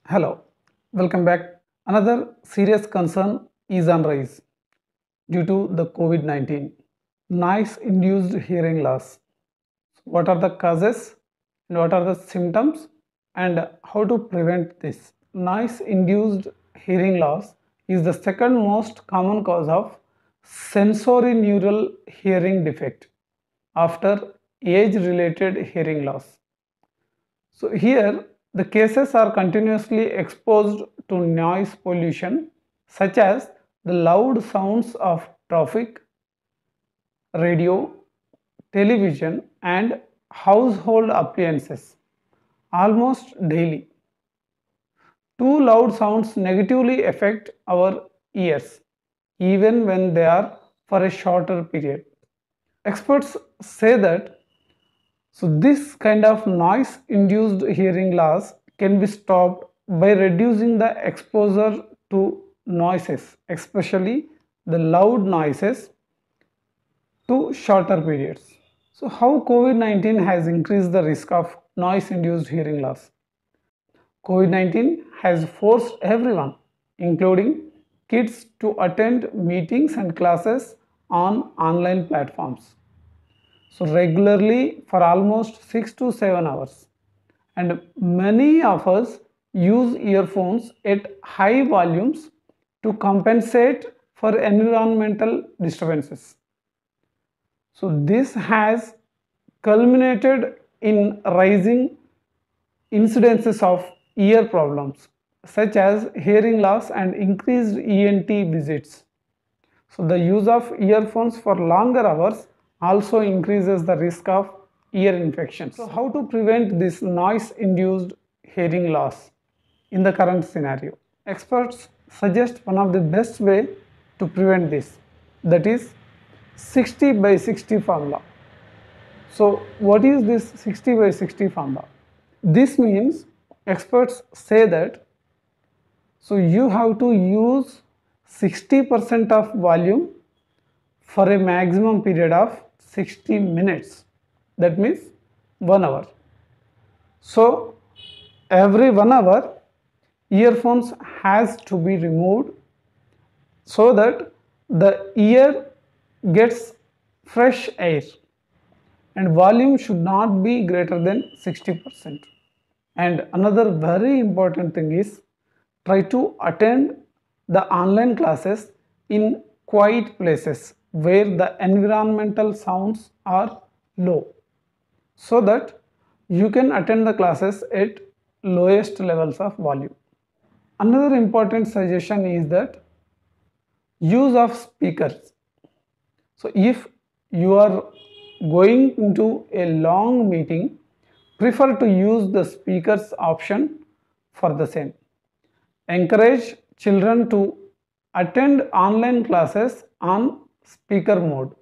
Hello, welcome back. Another serious concern is on rise due to the COVID 19 noise induced hearing loss. What are the causes and what are the symptoms and how to prevent this? Noise induced hearing loss is the second most common cause of sensory neural hearing defect after age related hearing loss. So here the cases are continuously exposed to noise pollution such as the loud sounds of traffic, radio, television and household appliances almost daily. Too loud sounds negatively affect our ears even when they are for a shorter period. Experts say that this kind of noise induced hearing loss can be stopped by reducing the exposure to noises, especially the loud noises, to shorter periods. So, how COVID 19 has increased the risk of noise induced hearing loss? COVID 19 has forced everyone, including kids, to attend meetings and classes on online platforms. So, regularly for almost 6 to 7 hours. And many of us use earphones at high volumes to compensate for environmental disturbances. So this has culminated in rising incidences of ear problems such as hearing loss and increased ENT visits. So the use of earphones for longer hours also increases the risk of ear infections. So how to prevent this noise induced hearing loss in the current scenario? Experts suggest one of the best way to prevent this, that is 60 by 60 formula. So what is this 60 by 60 formula? This means experts say that you have to use 60% of volume for a maximum period of 60 minutes. That means 1 hour. So every 1 hour earphones has to be removed so that the ear gets fresh air, and volume should not be greater than 60%. And another very important thing is try to attend the online classes in quiet places where the environmental sounds are low, so that you can attend the classes at lowest levels of volume. Another important suggestion is that use of speakers. So if you are going into a long meeting, prefer to use the speakers option for the same. Encourage children to attend online classes on speaker mode.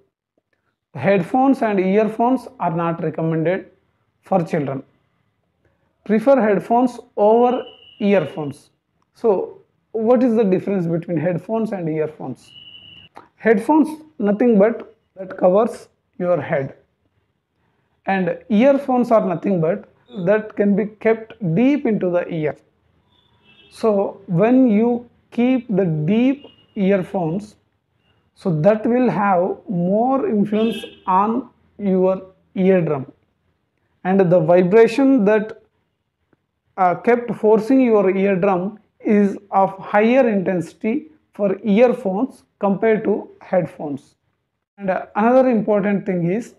Headphones and earphones are not recommended for children. Prefer headphones over earphones. So what is the difference between headphones and earphones? Headphones nothing but that covers your head, and earphones are nothing but that can be kept deep into the ear. So when you keep the deep earphones, so that will have more influence on your eardrum, and the vibration that kept forcing your eardrum is of higher intensity for earphones compared to headphones. And another important thing is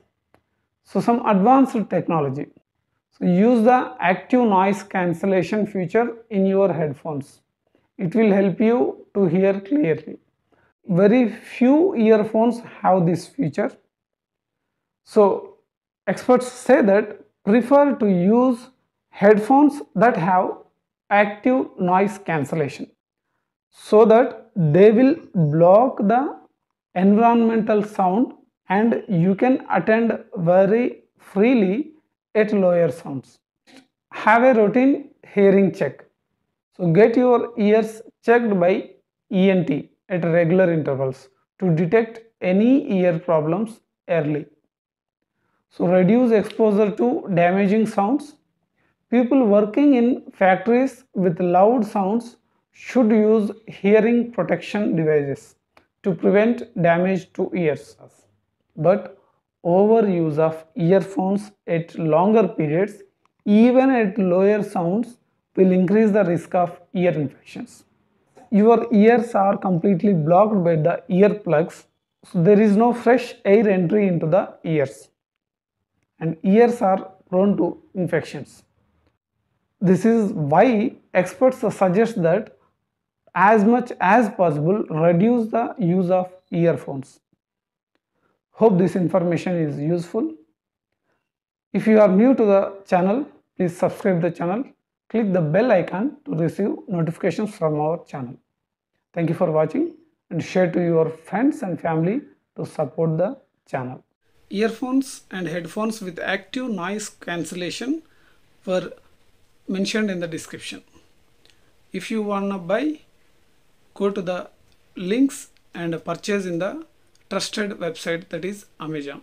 some advanced technology. So use the active noise cancellation feature in your headphones. It will help you to hear clearly. Very few earphones have this feature. So experts say that prefer to use headphones that have active noise cancellation, so that they will block the environmental sound and you can attend very freely at lower sounds. Have a routine hearing check. So get your ears checked by ENT at regular intervals to detect any ear problems early. So reduce exposure to damaging sounds. People working in factories with loud sounds should use hearing protection devices to prevent damage to ears. But overuse of earphones at longer periods, even at lower sounds, will increase the risk of ear infections. Your ears are completely blocked by the earplugs, so there is no fresh air entry into the ears, and ears are prone to infections. This is why experts suggest that as much as possible reduce the use of earphones. Hope this information is useful. If you are new to the channel, please subscribe the channel. Click the bell icon to receive notifications from our channel. Thank you for watching and share to your friends and family to support the channel. Earphones and headphones with active noise cancellation were mentioned in the description. If you wanna buy, go to the links and purchase in the trusted website, that is Amazon.